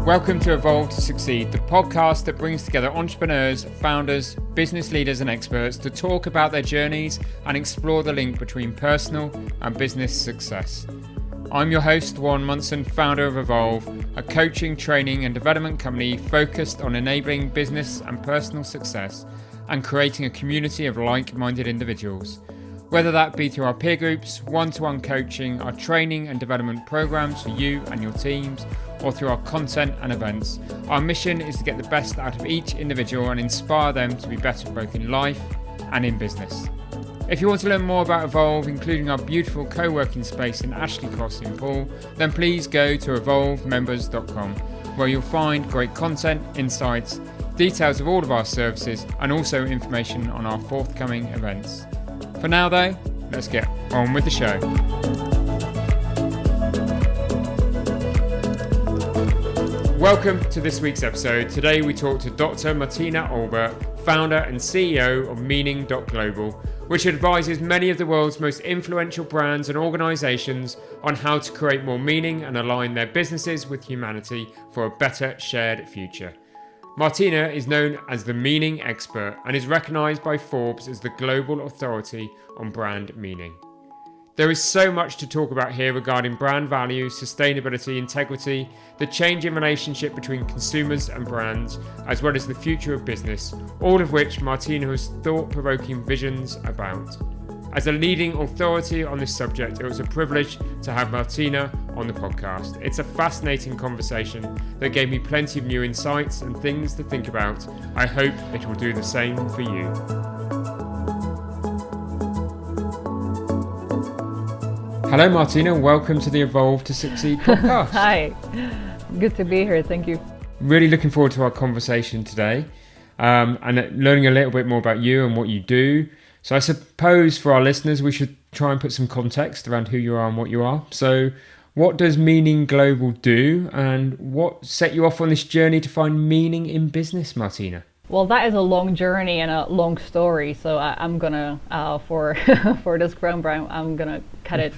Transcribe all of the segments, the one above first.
Welcome to Evolve to Succeed, the podcast that brings together entrepreneurs, founders, business leaders and experts to talk about their journeys and explore the link between personal and business success. I'm your host, Warren Munson, founder of Evolve, a coaching, training and development company focused on enabling business and personal success and creating a community of like-minded individuals. Whether that be through our peer groups, one-to-one coaching, our training and development programs for you and your teams, or through our content and events, our mission is to get the best out of each individual and inspire them to be better both in life and in business. If you want to learn more about Evolve, including our beautiful co-working space in Ashley Cross in Poole, then please go to evolvemembers.com, where you'll find great content, insights, details of all of our services, and also information on our forthcoming events. For now though, let's get on with the show. Welcome to this week's episode. Today we talk to Dr. Martina Olbert, founder and CEO of Meaning.Global, which advises many of the world's most influential brands and organizations on how to create more meaning and align their businesses with humanity for a better shared future. Martina is known as the meaning expert and is recognized by Forbes as the global authority on brand meaning. There is so much to talk about here regarding brand value, sustainability, integrity, the changing relationship between consumers and brands, as well as the future of business, all of which Martina has thought-provoking visions about. As a leading authority on this subject, it was a privilege to have Martina on the podcast. It's a fascinating conversation that gave me plenty of new insights and things to think about. I hope it will do the same for you. Hello Martina, welcome to the Evolve to Succeed podcast. Hi, good to be here, thank you. Really looking forward to our conversation today and learning a little bit more about you and what you do. So I suppose for our listeners, we should try and put some context around who you are and what you are. So what does Meaning.Global do and what set you off on this journey to find meaning in business, Martina? Well, that is a long journey and a long story. So I'm gonna, for this ground, I'm gonna cut it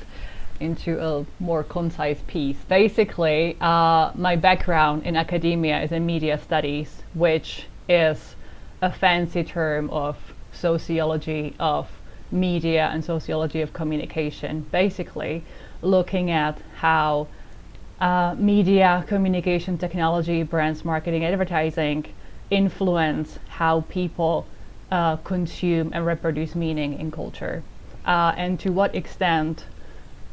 into a more concise piece. Basically, my background in academia is in media studies, which is a fancy term of sociology of media and sociology of communication, basically looking at how media, communication, technology, brands, marketing, advertising influence how people consume and reproduce meaning in culture, and to what extent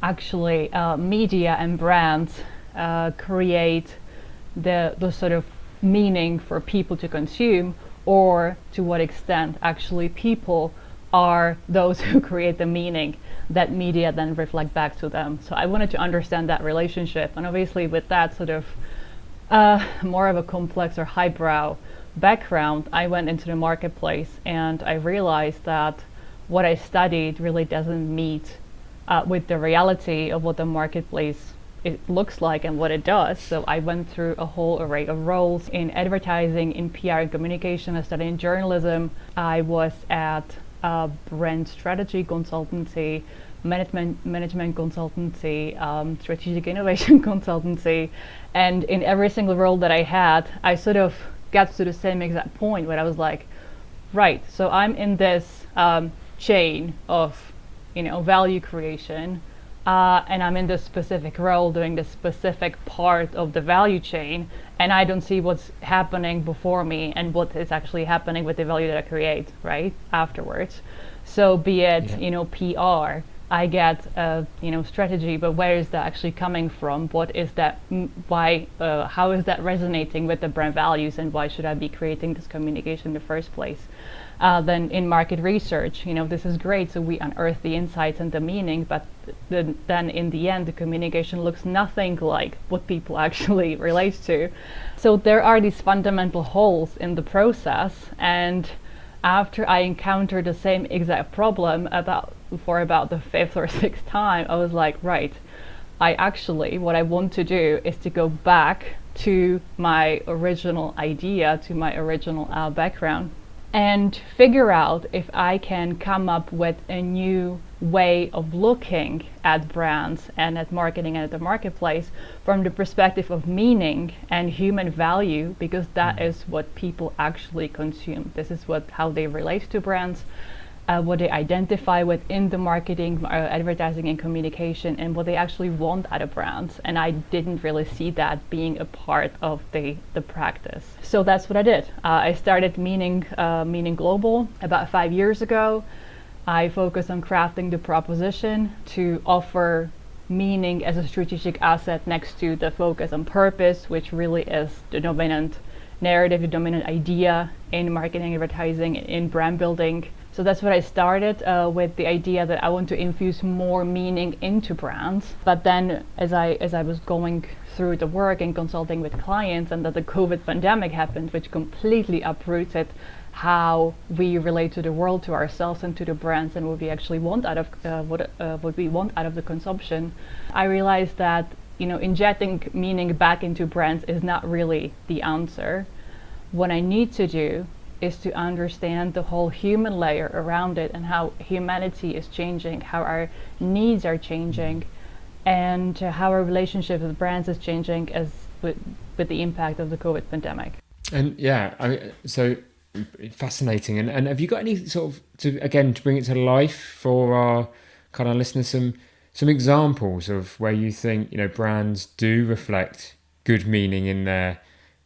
actually media and brands create the sort of meaning for people to consume, or to what extent actually people are those who create the meaning that media then reflect back to them. So I wanted to understand that relationship, and obviously with that sort of more of a complex or highbrow background, I went into the marketplace and I realized that what I studied really doesn't meet with the reality of what the marketplace it looks like and what it does. So I went through a whole array of roles in advertising, in PR and communication. I studied journalism. I was at brand strategy consultancy, management consultancy, strategic innovation consultancy. And in every single role that I had, I sort of got to the same exact point where I was like, right, so I'm in this chain of, value creation. And I'm in this specific role doing this specific part of the value chain, and I don't see what's happening before me and what is actually happening with the value that I create right afterwards. So be it PR, I get strategy, but where is that actually coming from? What is that? Why? How is that resonating with the brand values, and why should I be creating this communication in the first place? Then in market research, this is great. So we unearth the insights and the meaning, but then in the end, the communication looks nothing like what people actually relate to. So there are these fundamental holes in the process. And after I encountered the same exact problem for about the fifth or sixth time, I was like, right, what I want to do is to go back to my original idea, to my original background, and figure out if I can come up with a new way of looking at brands and at marketing and at the marketplace from the perspective of meaning and human value, because that is what people actually consume. This is how they relate to brands, what they identify with in the marketing, advertising and communication, and what they actually want out of brands. And I didn't really see that being a part of the practice. So that's what I did. I started Meaning.Global about 5 years ago. I focused on crafting the proposition to offer meaning as a strategic asset next to the focus on purpose, which really is the dominant narrative, the dominant idea in marketing, advertising, in brand building. So that's what I started with, the idea that I want to infuse more meaning into brands. But then as I was going through the work and consulting with clients, and that the COVID pandemic happened, which completely uprooted how we relate to the world, to ourselves and to the brands, and what we actually want out of what we want out of the consumption, I realized that injecting meaning back into brands is not really the answer. What I need to do is to understand the whole human layer around it, and how humanity is changing, how our needs are changing, and how our relationship with brands is changing with the impact of the COVID pandemic. And so fascinating. And have you got any sort of, to bring it to life for our kind of listeners, some examples of where you think brands do reflect good meaning in their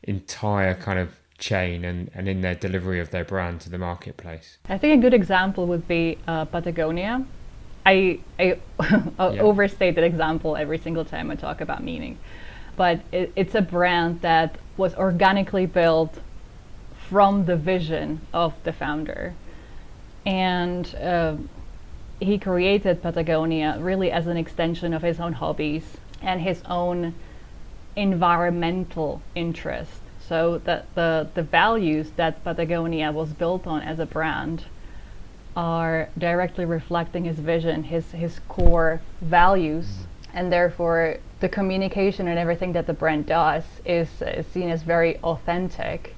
entire kind of chain and in their delivery of their brand to the marketplace? I think a good example would be Patagonia. I overstate that example every single time I talk about meaning, but it's a brand that was organically built from the vision of the founder, and he created Patagonia really as an extension of his own hobbies and his own environmental interest. So that the values that Patagonia was built on as a brand are directly reflecting his vision, his core values, and therefore the communication and everything that the brand does is seen as very authentic.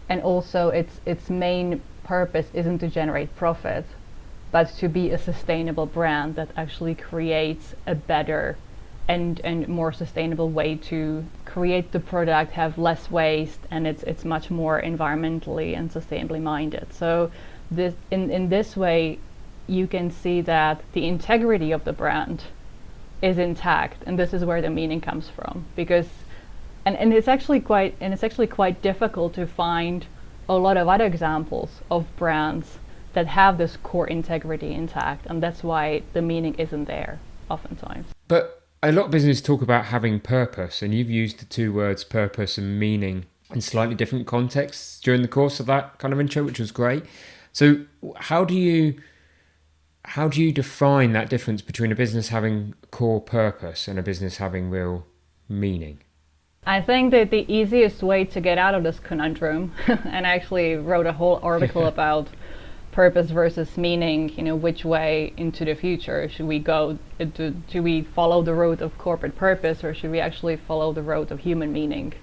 And also its main purpose isn't to generate profit, but to be a sustainable brand that actually creates a better and more sustainable way to create the product, have less waste, and it's much more environmentally and sustainably minded. So this in this way you can see that the integrity of the brand is intact, and this is where the meaning comes from, because and it's actually quite difficult to find a lot of other examples of brands that have this core integrity intact, and that's why the meaning isn't there oftentimes. But a lot of businesses talk about having purpose, and you've used the two words purpose and meaning in slightly different contexts during the course of that kind of intro, which was great. So how do you define that difference between a business having core purpose and a business having real meaning? I think that the easiest way to get out of this conundrum, and I actually wrote a whole article about purpose versus meaning, which way into the future should we go? Do we follow the road of corporate purpose, or should we actually follow the road of human meaning?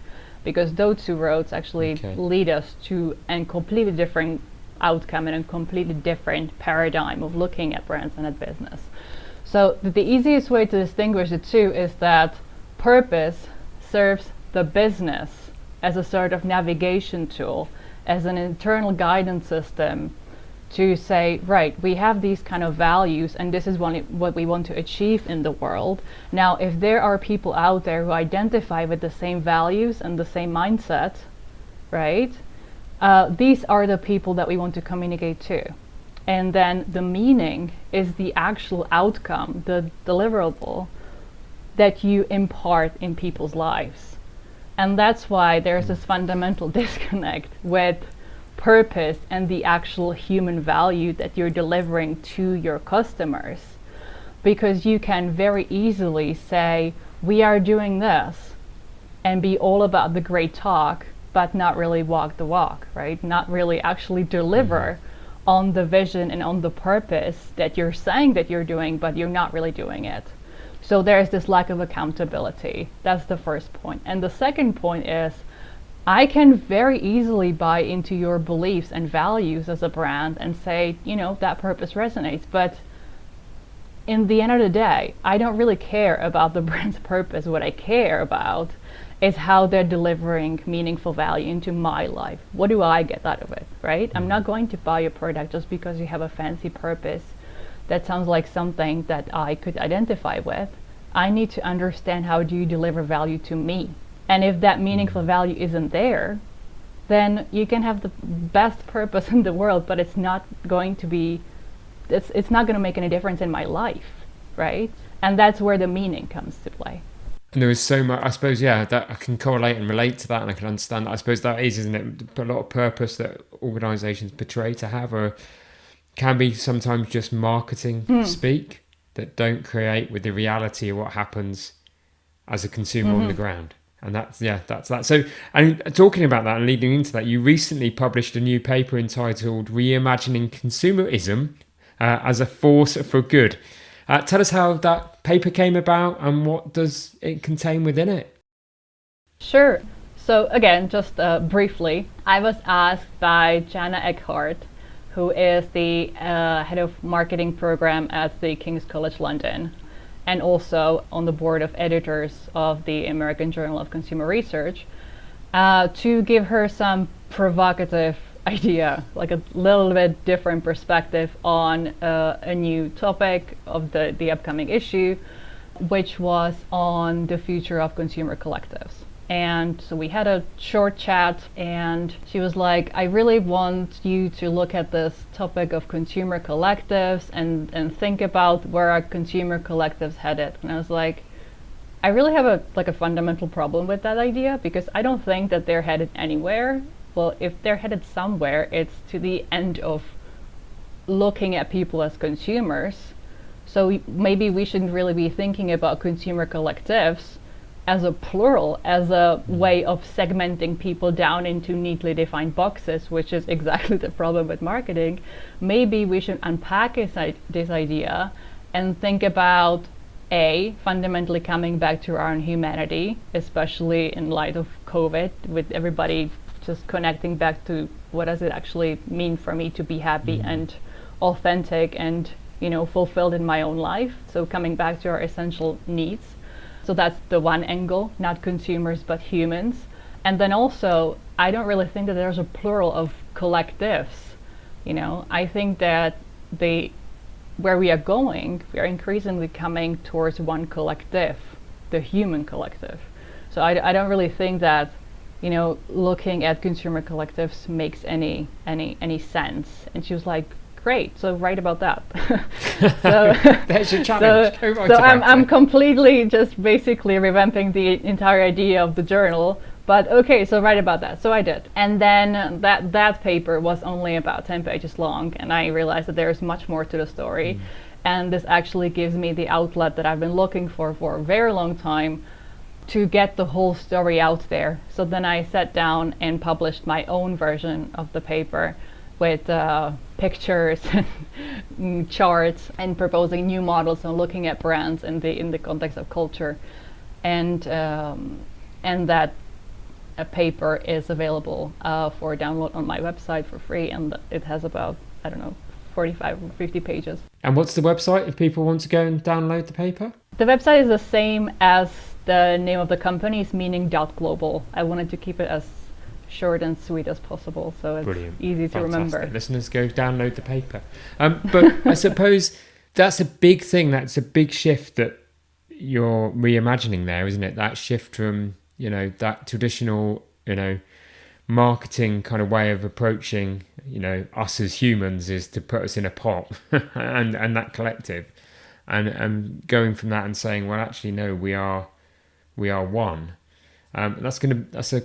Because those two roads actually lead us to a completely different outcome and a completely different paradigm of looking at brands and at business. So the easiest way to distinguish the two is that purpose serves the business as a sort of navigation tool, as an internal guidance system, to say, right, we have these kind of values, and this is what we want to achieve in the world. Now, if there are people out there who identify with the same values and the same mindset, right, these are the people that we want to communicate to. And then the meaning is the actual outcome, the deliverable that you impart in people's lives. And that's why there's this fundamental disconnect with purpose and the actual human value that you're delivering to your customers, because you can very easily say, we are doing this, and be all about the great talk, but not really walk the walk, right? Not really actually deliver on the vision and on the purpose that you're saying that you're doing, but you're not really doing it. So there's this lack of accountability. That's the first point. And the second point is, I can very easily buy into your beliefs and values as a brand and say, that purpose resonates. But in the end of the day, I don't really care about the brand's purpose. What I care about is how they're delivering meaningful value into my life. What do I get out of it, right? I'm not going to buy your product just because you have a fancy purpose that sounds like something that I could identify with. I need to understand, how do you deliver value to me? And if that meaningful value isn't there, then you can have the best purpose in the world, but it's not going to make any difference in my life, right? And that's where the meaning comes to play. And there is so much, I suppose, that I can correlate and relate to that, and I can understand that. I suppose that is, isn't it, a lot of purpose that organisations portray to have, or can be sometimes just marketing speak that don't create with the reality of what happens as a consumer on the ground. And that's that. So, and talking about that and leading into that, you recently published a new paper entitled Reimagining Consumerism as a Force for Good. Tell us how that paper came about and what does it contain within it? Sure. So again, just briefly, I was asked by Jana Eckhart, who is the head of marketing program at the King's College London, and also on the board of editors of the American Journal of Consumer Research, to give her some provocative idea, like a little bit different perspective on a new topic of the upcoming issue, which was on the future of consumer collectives. And so we had a short chat, and she was like, I really want you to look at this topic of consumer collectives and think about where our consumer collectives headed. And I was like, I really have a fundamental problem with that idea, because I don't think that they're headed anywhere. Well, if they're headed somewhere, it's to the end of looking at people as consumers. So maybe we shouldn't really be thinking about consumer collectives as a plural, as a way of segmenting people down into neatly defined boxes, which is exactly the problem with marketing. Maybe we should unpack this idea and think about fundamentally coming back to our own humanity, especially in light of COVID, with everybody just connecting back to what does it actually mean for me to be happy and authentic and fulfilled in my own life. So coming back to our essential needs. So that's the one angle, not consumers but humans. And then also, I don't really think that there's a plural of collectives. I think that where we are going, we are increasingly coming towards one collective, the human collective. So I don't really think that looking at consumer collectives makes any sense. And she was like, great, so write about that. So there's your challenge. So I'm completely just basically revamping the entire idea of the journal. But okay, so write about that. So I did. And then that paper was only about 10 pages long, and I realized that there's much more to the story. And this actually gives me the outlet that I've been looking for a very long time, to get the whole story out there. So then I sat down and published my own version of the paper with pictures and charts, and proposing new models and looking at brands in the context of culture. And that a paper is available for download on my website for free, and it has about 45 or 50 pages. And what's the website if people want to go and download the paper? The website is the same as the name of the company, is Meaning.Global. I wanted to keep it as short and sweet as possible, so it's easy to remember. Listeners, go download the paper. But I suppose that's a big thing. That's a big shift that you're reimagining there, isn't it? That shift from that traditional marketing kind of way of approaching us as humans is to put us in a pot and that collective, and going from that and saying, well, actually no, we are one. That's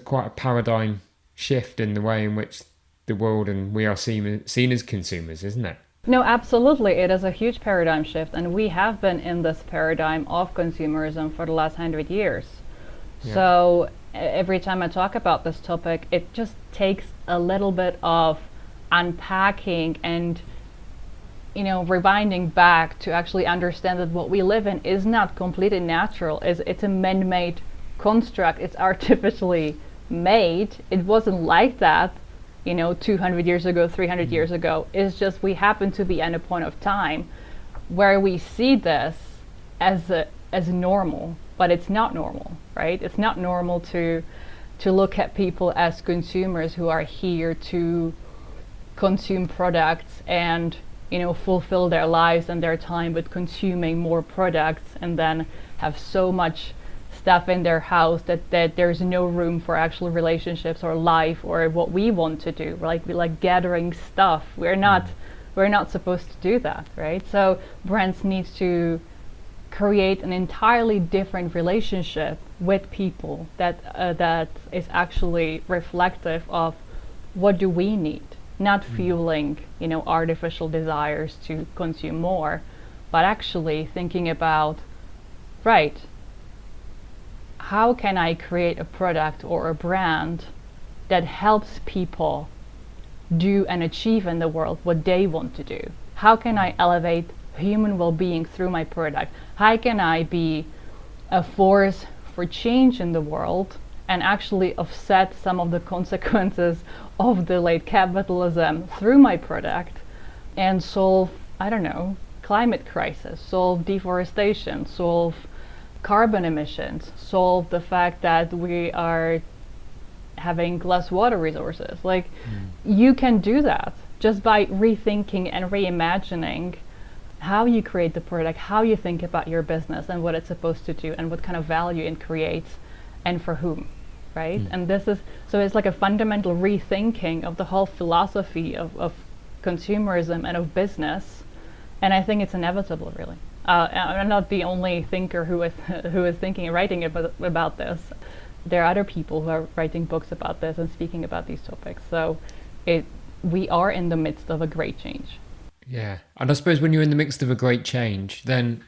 quite a paradigm shift in the way in which the world and we are seen as consumers, isn't it? No, absolutely. It is a huge paradigm shift, and we have been in this paradigm of consumerism for the last 100 years. Yeah. So every time I talk about this topic, it just takes a little bit of unpacking and rewinding back to actually understand that what we live in is not completely natural. It's a man-made construct. It's artificially made, it wasn't like that, 200 years ago, 300 years ago. It's just we happen to be at a point of time where we see this as normal, but it's not normal, right? It's not normal to look at people as consumers who are here to consume products and fulfill their lives and their time with consuming more products, and then have so much stuff in their house that there's no room for actual relationships or life or what we want to do. We like gathering stuff. We're not supposed to do that, right? So brands need to create an entirely different relationship with people that is actually reflective of what do we need, not fueling artificial desires to consume more, but actually thinking about, right, how can I create a product or a brand that helps people do and achieve in the world what they want to do? How can I elevate human well-being through my product? How can I be a force for change in the world and actually offset some of the consequences of the late capitalism through my product and solve, I don't know, climate crisis, solve deforestation, solve carbon emissions, solve the fact that we are having less water resources? You can do that just by rethinking and reimagining how you create the product, how you think about your business and what it's supposed to do and what kind of value it creates and for whom, right? And so it's like a fundamental rethinking of the whole philosophy of consumerism and of business, and I think it's inevitable, really. I'm not the only thinker who is thinking and writing about this. There are other people who are writing books about this and speaking about these topics. So we are in the midst of a great change. Yeah. And I suppose when you're in the midst of a great change, then,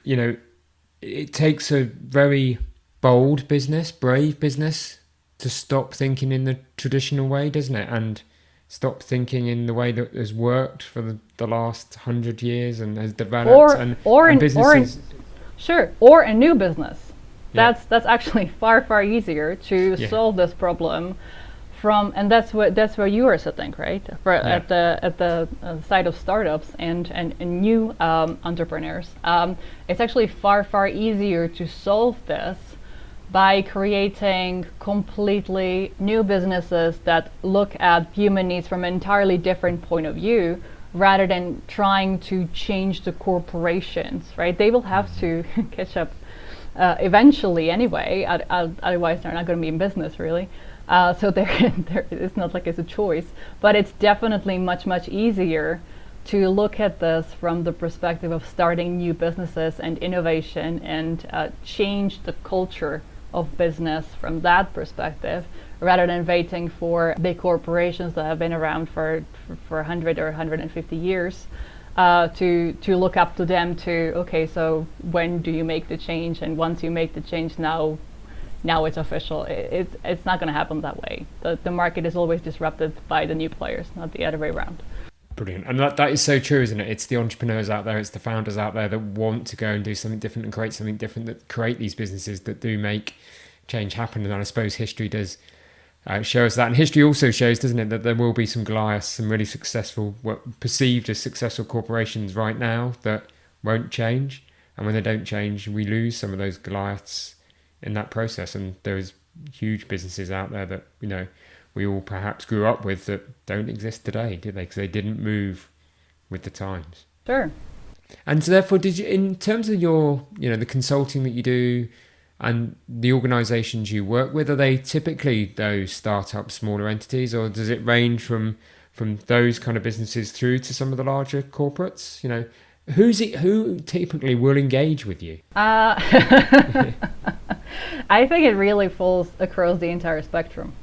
it takes a very bold business, brave business to stop thinking in the traditional way, doesn't it? And stop thinking in the way that has worked for the last 100 years and has developed or a new business. Yeah. That's actually far easier to solve this problem and that's where you are sitting, right? At the side of startups and new entrepreneurs. It's actually far easier to solve this by creating completely new businesses that look at human needs from an entirely different point of view, rather than trying to change the corporations, right? They will have to catch up eventually anyway, otherwise they're not going to be in business, really. So it's not like it's a choice, but it's definitely much easier to look at this from the perspective of starting new businesses and innovation and change the culture of business from that perspective, rather than waiting for big corporations that have been around for 100 or 150 years to look up to them to, okay, so when do you make the change? And once you make the change, now it's official. It's not going to happen that way. The market is always disrupted by the new players, not the other way around. Brilliant. And that is so true, isn't it? It's the entrepreneurs out there, it's the founders out there that want to go and do something different and create something different, that create these businesses that do make change happen. And I suppose history does show us that. And history also shows, doesn't it, that there will be some Goliaths, some really successful, what perceived as successful corporations right now that won't change. And when they don't change, we lose some of those Goliaths in that process. And there's huge businesses out there that, we all perhaps grew up with that don't exist today, did they? Because they didn't move with the times. Sure. And so therefore, did you, in terms of your, the consulting that you do and the organizations you work with, are they typically those startup, smaller entities, or does it range from those kind of businesses through to some of the larger corporates? Who typically will engage with you? I think it really falls across the entire spectrum.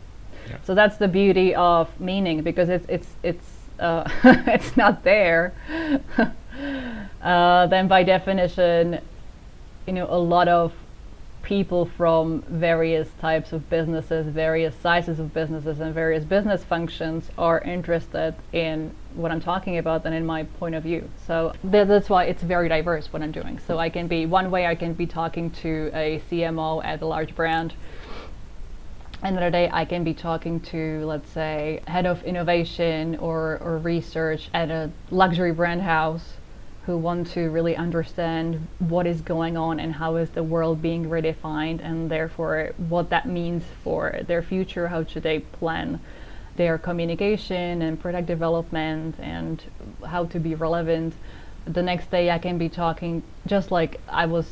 Yeah. So that's the beauty of Meaning, because it's it's not there. Then by definition, a lot of people from various types of businesses, various sizes of businesses, and various business functions are interested in what I'm talking about and in my point of view. So that's why it's very diverse what I'm doing. So I can be talking to a CMO at a large brand, Another day I can be talking to, let's say, head of innovation or research at a luxury brand house who want to really understand what is going on and how is the world being redefined, and therefore what that means for their future. How should they plan their communication and product development and how to be relevant. The next day I can be talking, just like I was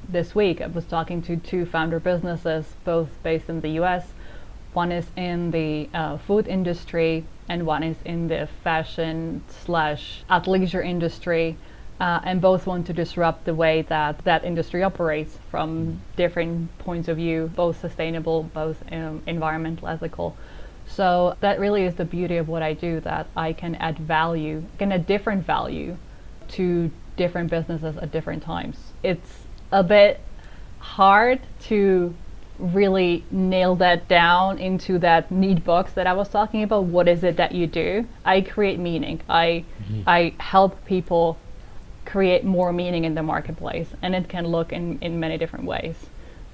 this week, I was talking to two founder businesses, both based in the US. One is in the food industry and one is in the fashion / athleisure industry. And both want to disrupt the way that that industry operates from different points of view, both sustainable, both environmental, ethical. So that really is the beauty of what I do, that I can add value, can add different value to different businesses at different times. It's a bit hard to really nail that down into that neat box that I was talking about. What is it that you do? I create meaning. I help people create more meaning in the marketplace, and it can look in many different ways.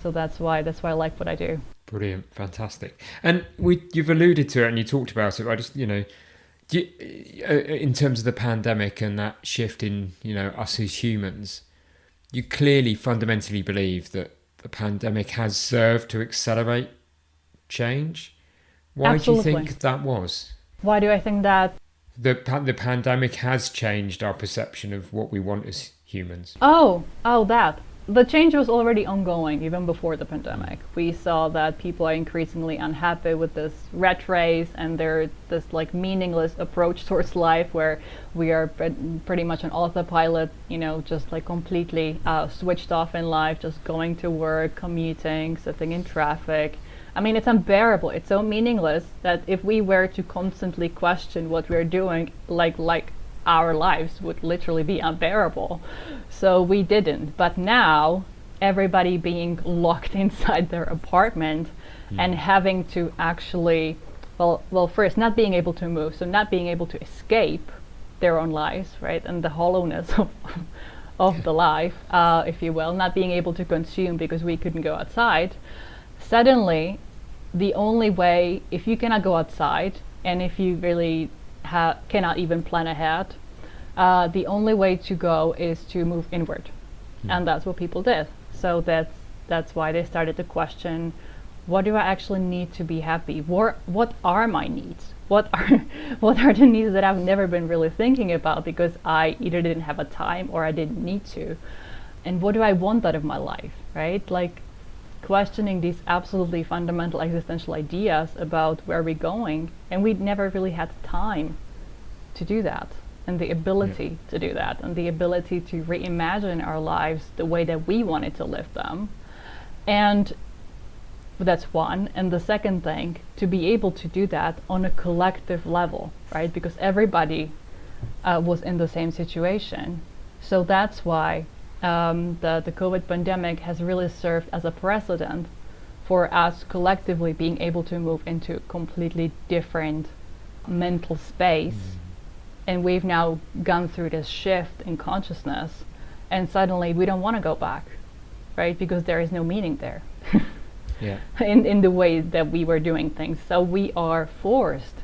So that's why I like what I do. Brilliant, fantastic. And you've alluded to it and you talked about it. I just, in terms of the pandemic and that shift in, us as humans, you clearly fundamentally believe that the pandemic has served to accelerate change. Why Absolutely. do you think that was? Why do I think that? The pandemic has changed our perception of what we want as humans. That. The change was already ongoing even before the pandemic. We saw that people are increasingly unhappy with this rat race and this like meaningless approach towards life where we are pretty much on autopilot, just like completely switched off in life, just going to work, commuting, sitting in traffic. I mean, it's unbearable. It's so meaningless that if we were to constantly question what we're doing, like our lives would literally be unbearable. So we didn't. But now, everybody being locked inside their apartment and having to actually, well, first, not being able to move, so not being able to escape their own lives, right? And the hollowness of the life, if you will, not being able to consume because we couldn't go outside. Suddenly, the only way, if you cannot go outside, and if you really cannot even plan ahead, the only way to go is to move inward. And that's what people did. So that's why they started to question, what do I actually need to be happy? What are my needs? What are the needs that I've never been really thinking about because I either didn't have a time or I didn't need to? And what do I want out of my life, right? Like questioning these absolutely fundamental existential ideas about where we're going, and we never really had time to do that, and the ability to do that, and the ability to reimagine our lives the way that we wanted to live them. And that's one. And the second thing, to be able to do that on a collective level, right? Because everybody was in the same situation. So that's why the COVID pandemic has really served as a precedent for us collectively being able to move into a completely different mental space. And we've now gone through this shift in consciousness, and suddenly we don't want to go back, right? Because there is no meaning there. in the way that we were doing things. So we are forced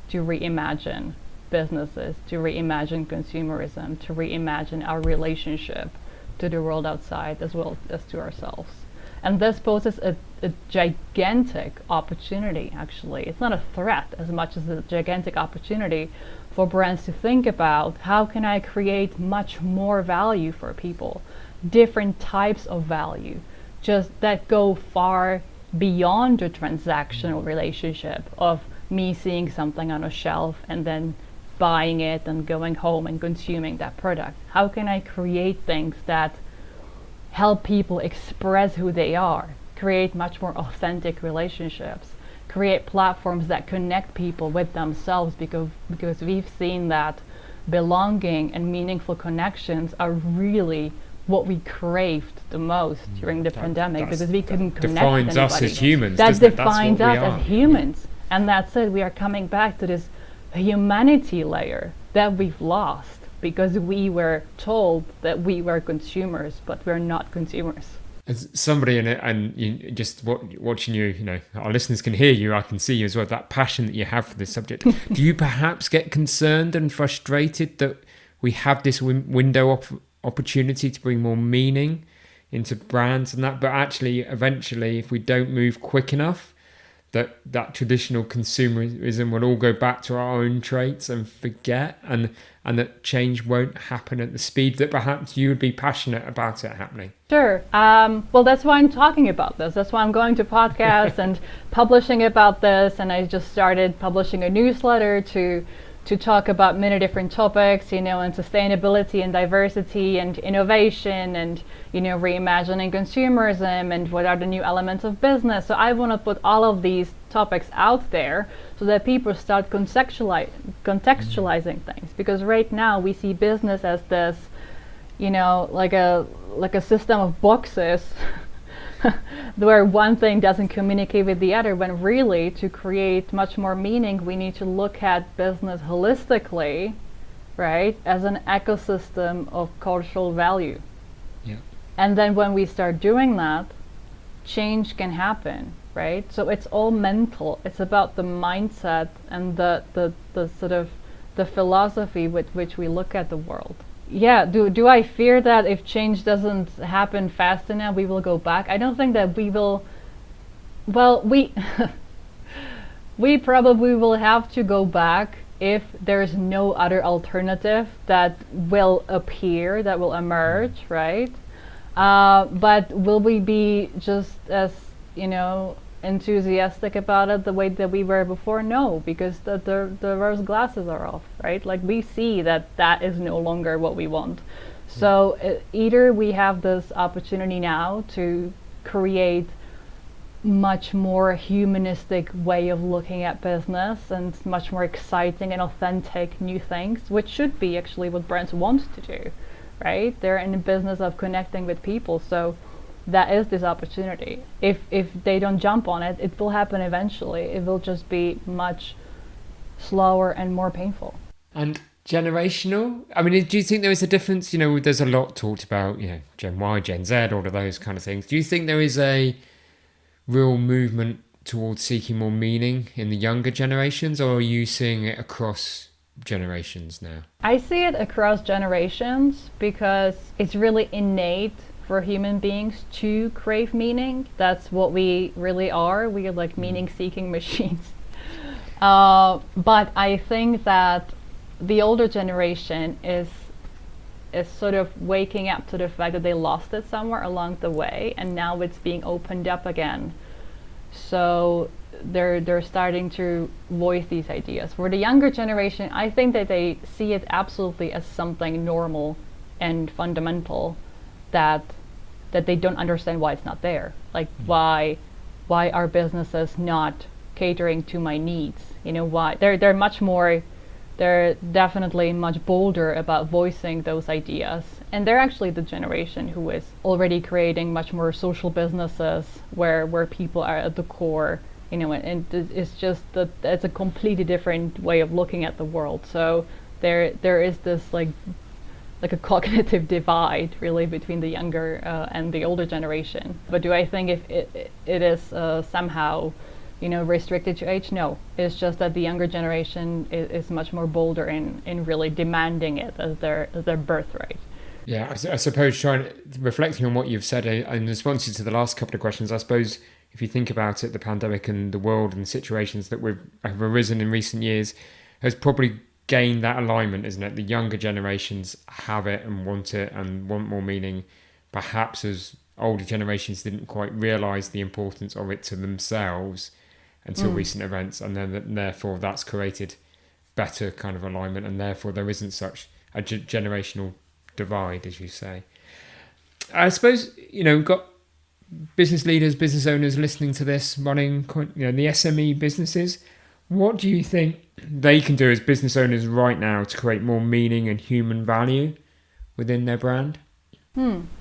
to reimagine businesses, to reimagine consumerism, to reimagine our relationship to the world outside as well as to ourselves. And this poses a gigantic opportunity, actually. It's not a threat as much as a gigantic opportunity for brands to think about, how can I create much more value for people, different types of value, just that go far beyond the transactional relationship of me seeing something on a shelf and then buying it and going home and consuming that product. How can I create things that help people express who they are, create much more authentic relationships, create platforms that connect people with themselves, because we've seen that belonging and meaningful connections are really what we craved the most during the pandemic, because we couldn't connect with anybody. Defines us as humans. That defines us as humans. And that's it. We are coming back to this humanity layer that we've lost because we were told that we were consumers, but we're not consumers. As somebody in it, and you just watching you, our listeners can hear you, I can see you as well, that passion that you have for this subject. Do you perhaps get concerned and frustrated that we have this window of opportunity to bring more meaning into brands and that, but actually eventually if we don't move quick enough, that traditional consumerism will all go back to our own traits and forget, and that change won't happen at the speed that perhaps you would be passionate about it happening? Sure. Well, that's why I'm talking about this. That's why I'm going to podcasts and publishing about this. And I just started publishing a newsletter to talk about many different topics, and sustainability and diversity and innovation and, reimagining consumerism and what are the new elements of business. So I want to put all of these topics out there so that people start contextualizing things. Because right now we see business as this, like a system of boxes where one thing doesn't communicate with the other, when really to create much more meaning we need to look at business holistically, right, as an ecosystem of cultural value. Yeah. And then when we start doing that, change can happen, right? So it's all mental. It's about the mindset and the sort of the philosophy with which we look at the world. Yeah, do I fear that if change doesn't happen fast enough, we will go back? I don't think that we will. Well, we we probably will have to go back if there's no other alternative that will appear, that will emerge, right? But will we be just as, enthusiastic about it the way that we were before? No, because the rose glasses are off, right? Like, we see that is no longer what we want. So either we have this opportunity now to create much more humanistic way of looking at business and much more exciting and authentic new things, which should be actually what brands want to do, right? They're in the business of connecting with people, so that is this opportunity. If they don't jump on it, it will happen eventually. It will just be much slower and more painful. And generational? I mean, do you think there is a difference? There's a lot talked about, Gen Y, Gen Z, all of those kind of things. Do you think there is a real movement towards seeking more meaning in the younger generations, or are you seeing it across generations now? I see it across generations because it's really innate for human beings to crave meaning. That's what we really are. We are like meaning-seeking machines. But I think that the older generation is sort of waking up to the fact that they lost it somewhere along the way, and now it's being opened up again. So they're starting to voice these ideas. For the younger generation, I think that they see it absolutely as something normal and fundamental, that they don't understand why it's not there. Like, why are businesses not catering to my needs? Why they're definitely much bolder about voicing those ideas. And they're actually the generation who is already creating much more social businesses where people are at the core, and it's just that it's a completely different way of looking at the world. So there is this like a cognitive divide really between the younger and the older generation. But do I think if it is somehow restricted to age? No, it's just that the younger generation is much more bolder in really demanding it as their birthright. Yeah, I suppose reflecting on what you've said in response to the last couple of questions, I suppose if you think about it, the pandemic and the world and the situations that have arisen in recent years has probably gained that alignment, isn't it? The younger generations have it and want more meaning, perhaps as older generations didn't quite realise the importance of it to themselves until recent events, and then therefore that's created better kind of alignment, and therefore there isn't such a generational divide, as you say. I suppose we've got business leaders, business owners listening to this, running the SME businesses. What do you think they can do as business owners right now to create more meaning and human value within their brand?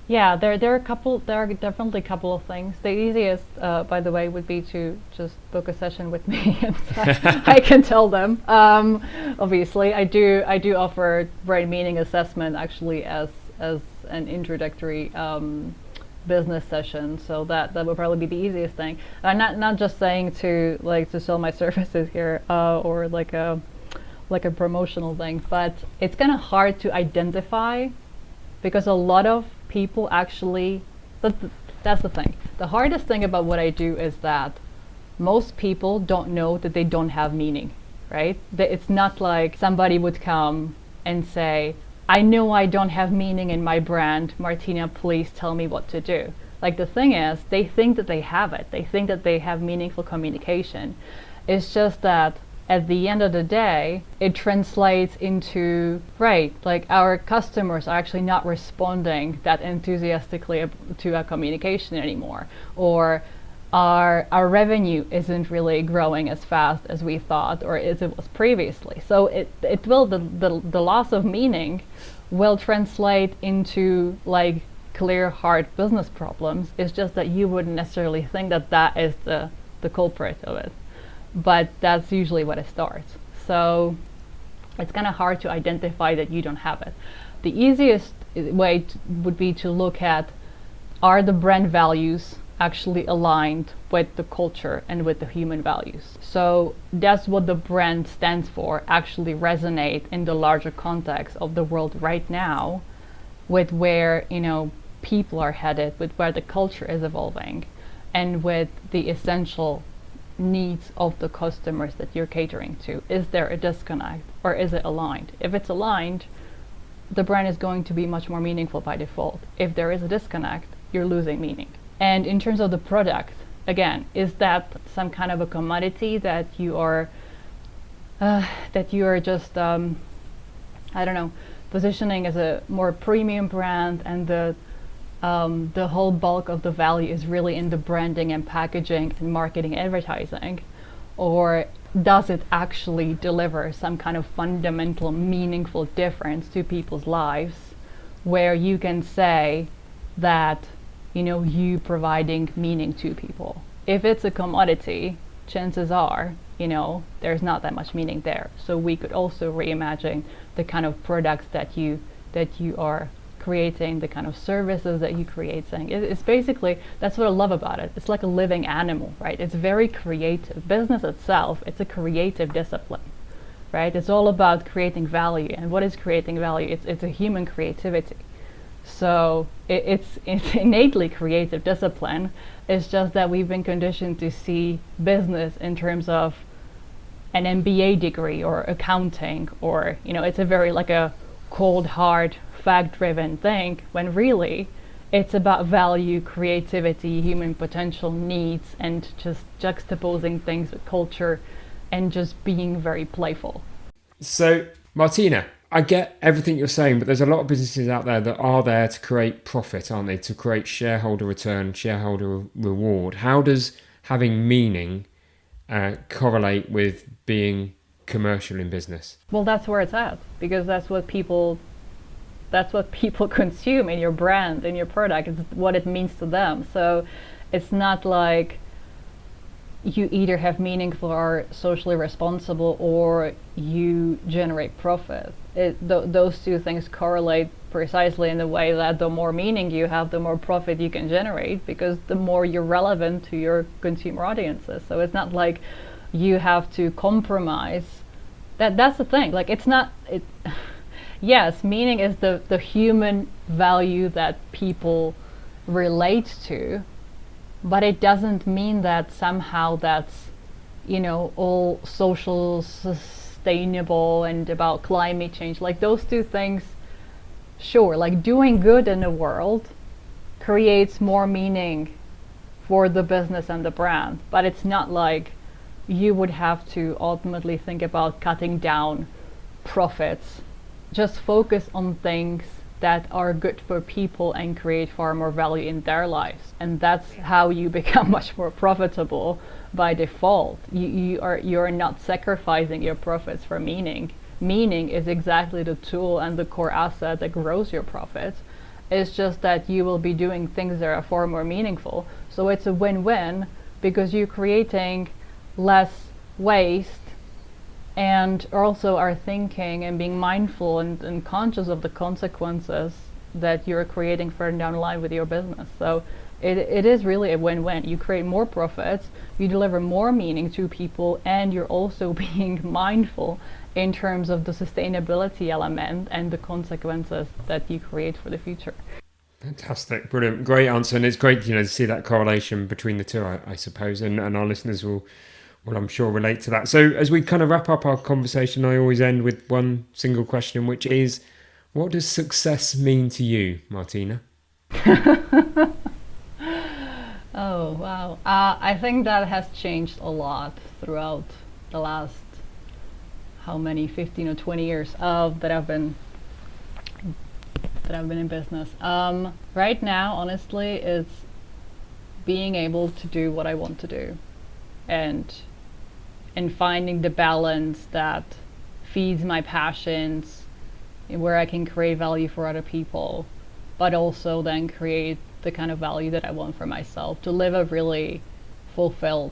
Yeah, there are definitely a couple of things. The easiest, by the way, would be to just book a session with me, and I can tell them. Obviously, I do offer brand meaning assessment actually as an introductory business session. So that would probably be the easiest thing. I'm not just saying to like to sell my services here, or like a promotional thing, but it's kind of hard to identify, because a lot of people actually, that's the thing. The hardest thing about what I do is that most people don't know that they don't have meaning, right? It's not like somebody would come and say, I know I don't have meaning in my brand, Martina, please tell me what to do. Like, the thing is, they think that they have it. They think that they have meaningful communication. It's just that at the end of the day, it translates into, right, like our customers are actually not responding that enthusiastically to our communication anymore, or our revenue isn't really growing as fast as we thought or as it was previously. So it will, the loss of meaning will translate into like clear, hard business problems. It's just that you wouldn't necessarily think that that is the culprit of it. But that's usually what it starts. So it's kind of hard to identify that you don't have it. The easiest way would be to look at, are the brand values actually aligned with the culture and with the human values? So does what the brand stands for actually resonate in the larger context of the world right now, with where, you know, people are headed, with where the culture is evolving, and with the essential needs of the customers that you're catering to? Is there a disconnect, or is it aligned? If it's aligned, the brand is going to be much more meaningful by default. If there is a disconnect, you're losing meaning. And in terms of the product, again, is that some kind of a commodity that you are just I don't know, positioning as a more premium brand, and the whole bulk of the value is really in the branding and packaging and marketing, advertising? Or does it actually deliver some kind of fundamental, meaningful difference to people's lives, where you can say that, you know, you providing meaning to people? If it's a commodity, chances are, you know, there's not that much meaning there. So we could also reimagine the kind of products that you are creating, the kind of services that you create. Saying it's basically, that's what I love about it. It's like a living animal, right? It's very creative. Business itself, it's a creative discipline, right? It's all about creating value. And what is creating value? It's a human creativity. So it's innately creative discipline. It's just that we've been conditioned to see business in terms of an MBA degree or accounting, or, you know, it's a very like a cold, hard, fact-driven thing, when really it's about value, creativity, human potential, needs, and just juxtaposing things with culture and just being very playful. So, Martina, I get everything you're saying, but there's a lot of businesses out there that are there to create profit, aren't they? To create shareholder return, shareholder reward. How does having meaning correlate with being commercial in business? Well, that's where it's at, because that's what people consume in your brand, in your product. It's what it means to them. So it's not like you either have meaningful or socially responsible, or you generate profit. Those two things correlate precisely in the way that the more meaning you have, the more profit you can generate, because the more you're relevant to your consumer audiences. So it's not like you have to compromise. That's the thing. Like, it's not it. Yes, meaning is the human value that people relate to, but it doesn't mean that somehow that's, you know, all social, sustainable, and about climate change. Like, those two things, sure, like doing good in the world creates more meaning for the business and the brand, but it's not like you would have to ultimately think about cutting down profits. Just focus on things that are good for people and create far more value in their lives, and that's how you become much more profitable by default. You're not sacrificing your profits for meaning. Meaning is exactly the tool and the core asset that grows your profits. It's just that you will be doing things that are far more meaningful. So it's a win-win, because you're creating less waste, and also are thinking and being mindful and conscious of the consequences that you're creating further down the line with your business. So it is really a win-win. You create more profits, you deliver more meaning to people, and you're also being mindful in terms of the sustainability element and the consequences that you create for the future. Fantastic, brilliant, great answer. And it's great, to see that correlation between the two, I suppose, and our listeners will I'm sure relate to that. So as we kind of wrap up our conversation, I always end with one single question, which is, what does success mean to you, Martina? Oh, wow. I think that has changed a lot throughout the last, 15 or 20 years that I've been in business. Right now, honestly, it's being able to do what I want to do, and finding the balance that feeds my passions, where I can create value for other people, but also then create the kind of value that I want for myself, to live a really fulfilled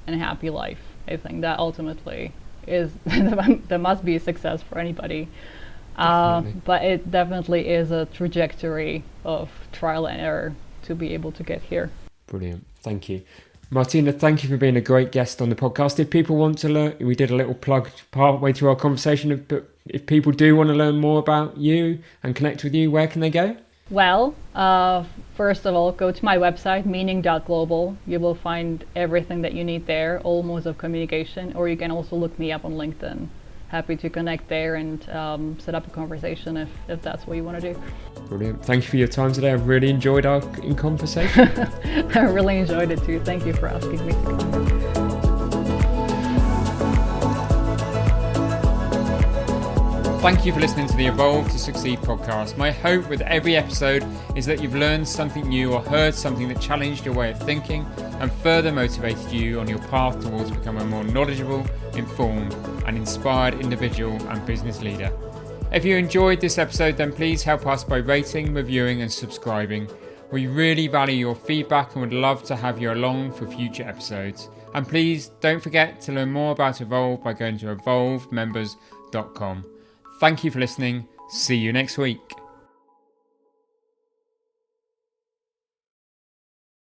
and happy life. I think that ultimately is that must be a success for anybody. But it definitely is a trajectory of trial and error to be able to get here. Brilliant. Thank you. Martina, thank you for being a great guest on the podcast. If people want to learn, we did a little plug partway through our conversation, but if people do want to learn more about you and connect with you, where can they go? Well, first of all, go to my website, Meaning.Global. You will find everything that you need there, all modes of communication, or you can also look me up on LinkedIn. Happy to connect there and set up a conversation if that's what you want to do. Brilliant. Thank you for your time today. I've really enjoyed our conversation. I really enjoyed it too. Thank you for asking me to come. Thank you for listening to the Evolve to Succeed podcast. My hope with every episode is that you've learned something new or heard something that challenged your way of thinking and further motivated you on your path towards becoming a more knowledgeable, informed and inspired individual and business leader. If you enjoyed this episode, then please help us by rating, reviewing and subscribing. We really value your feedback and would love to have you along for future episodes. And please don't forget to learn more about Evolve by going to evolvemembers.com. Thank you for listening. See you next week.